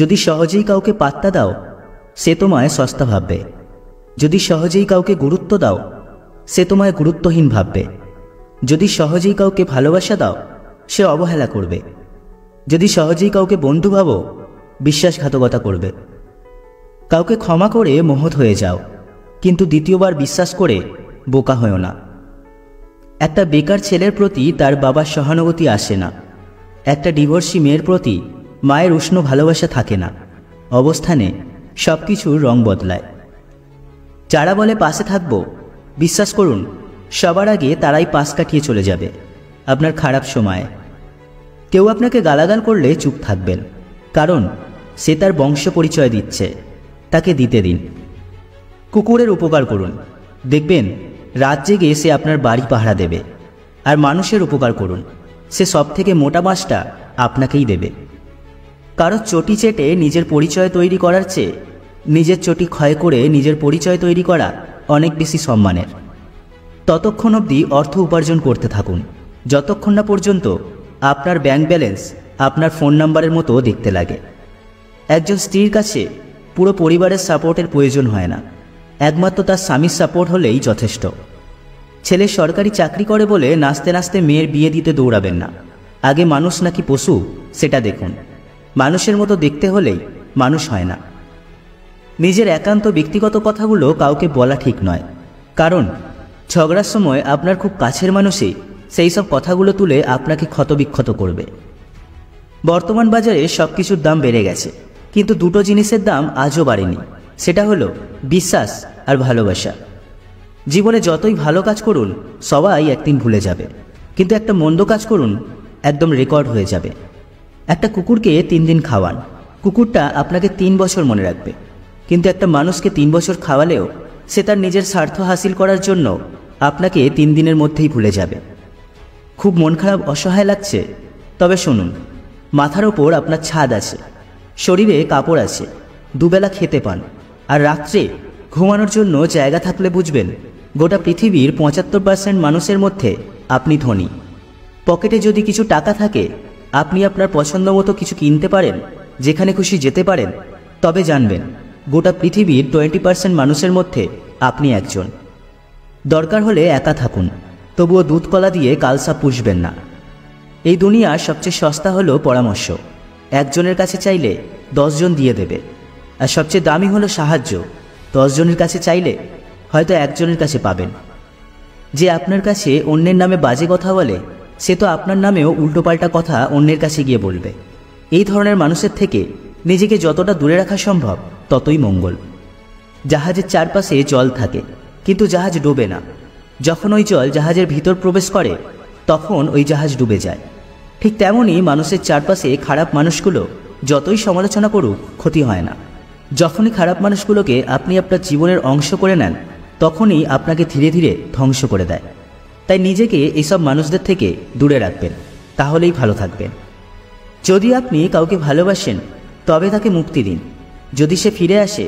যদি সহজেই কাউকে পাত্তা দাও সে তোমায় সস্তা ভাববে, যদি সহজেই কাউকে গুরুত্ব দাও সে তোমায় গুরুত্বহীন ভাববে, যদি সহজেই কাউকে ভালোবাসা দাও সে অবহেলা করবে, যদি সহজেই কাউকে বন্ধু ভাবো বিশ্বাসঘাতকতা করবে। কাউকে ক্ষমা করে মহৎ হয়ে যাও, কিন্তু দ্বিতীয়বার বিশ্বাস করে বোকা হয়ো না। একটা বেকার ছেলের প্রতি তার বাবার সহানুভূতি আসে না, একটা ডিভোর্সি মেয়ের প্রতি মায়ের উষ্ণ ভালোবাসা থাকে না। অবস্থানে সব কিছুর রং বদলায়। যারা বলে পাশে থাকবো, বিশ্বাস করুন সবার আগে তারাই পাশ কাটিয়ে চলে যাবে আপনার খারাপ সময়ে। কেউ আপনাকে গালাগাল করলে চুপ থাকবেন, কারণ সে তার বংশ পরিচয় দিচ্ছে, তাকে দিতে দিন। কুকুরের উপকার করুন, দেখবেন রাত জেগে সে আপনার বাড়ি পাহারা দেবে। আর মানুষের উপকার করুন, সে সব থেকে মোটা মাছটা আপনাকেই দেবে। কারো চটি চেটে নিজের পরিচয় তৈরি করার চেয়ে নিজের চটি ক্ষয় করে নিজের পরিচয় তৈরি করা অনেক বেশি সম্মানের। ততক্ষণ অবধি অর্থ উপার্জন করতে থাকুন যতক্ষণ না পর্যন্ত আপনার ব্যাংক ব্যালেন্স আপনার ফোন নাম্বারের মতো দেখতে লাগে। একজন স্ত্রীর কাছে পুরো পরিবারের সাপোর্টের প্রয়োজন হয় না, একমাত্র তার স্বামীর সাপোর্ট হলেই যথেষ্ট। ছেলে সরকারি চাকরি করে বলে নাচতে নাচতে মেয়ের বিয়ে দিতে দৌড়াবেন না। আগে মানুষ নাকি পশু সেটা দেখুন। মানুষের মতো দেখতে হলেই মানুষ হয় না। নিজের একান্ত ব্যক্তিগত কথাগুলো কাউকে বলা ঠিক নয়, কারণ ঝগড়ার সময় আপনার খুব কাছের মানুষই সেই সব কথাগুলো তুলে আপনাকে ক্ষতবিক্ষত করবে। বর্তমান বাজারে সব কিছুর দাম বেড়ে গেছে, কিন্তু দুটো জিনিসের দাম আজও বাড়েনি, সেটা হলো বিশ্বাস আর ভালোবাসা। জীবনে যতই ভালো কাজ করুন সবাই একদিন ভুলে যাবে, কিন্তু একটা মন্দ কাজ করুন একদম রেকর্ড হয়ে যাবে। একটা কুকুরকে 3 দিন খাওয়ান, কুকুরটা আপনাকে 3 বছর মনে রাখবে, কিন্তু একটা মানুষকে 3 বছর খাওয়ালেও সে তার নিজের স্বার্থ হাসিল করার জন্য আপনাকে 3 দিনের মধ্যেই ভুলে যাবে। খুব মন খারাপ অসহায় লাগছে, তবে শুনুন, মাথার ওপর আপনার ছাদ আছে, শরীরে কাপড় আছে, দুবেলা খেতে পান, আর রাত্রে ঘুমানোর জন্য জায়গা থাকলে বুঝবেন গোটা পৃথিবীর 75% মানুষের মধ্যে আপনি ধনী। পকেটে যদি কিছু টাকা থাকে, আপনি আপনার পছন্দ মতো কিছু কিনতে পারেন, যেখানে খুশি যেতে পারেন, তবে জানবেন গোটা পৃথিবীর 20% মানুষের মধ্যে আপনি একজন। দরকার হলে একা থাকুন, তবুও দুধ কলা দিয়ে কালসা পুষবেন না। এই দুনিয়ার সবচেয়ে সস্তা হলো পরামর্শ। একজনের কাছে চাইলে 10 জন দিয়ে দেবে। আর সবচেয়ে দামি হলো সাহায্য। 10 জনের কাছে চাইলে হয়তো একজনের কাছে পাবেন। যে আপনার কাছে অন্যের নামে বাজে কথা বলে, সে তো আপনার নামেও উল্টোপাল্টা কথা অন্যের কাছে গিয়ে বলবে। এই ধরনের মানুষের থেকে নিজেকে যতটা দূরে রাখা সম্ভব ততই মঙ্গল। জাহাজের চারপাশে জল থাকে, কিন্তু জাহাজ ডোবে না। যখন ওই জল জাহাজের ভিতর প্রবেশ করে তখন ওই জাহাজ ডুবে যায়। ঠিক তেমনই মানুষের চারপাশে খারাপ মানুষগুলো যতই সমালোচনা করুক ক্ষতি হয় না। যখনই খারাপ মানুষগুলোকে আপনি আপনার জীবনের অংশ করে নেন, তখনই আপনাকে ধীরে ধীরে ধ্বংস করে দেয়। তাই নিজেকে এইসব মানুষদের থেকে দূরে রাখবেন, তাহলেই ভালো থাকবেন। যদি আপনি কাউকে ভালোবাসেন তবে তাকে মুক্তি দিন। যদি সে ফিরে আসে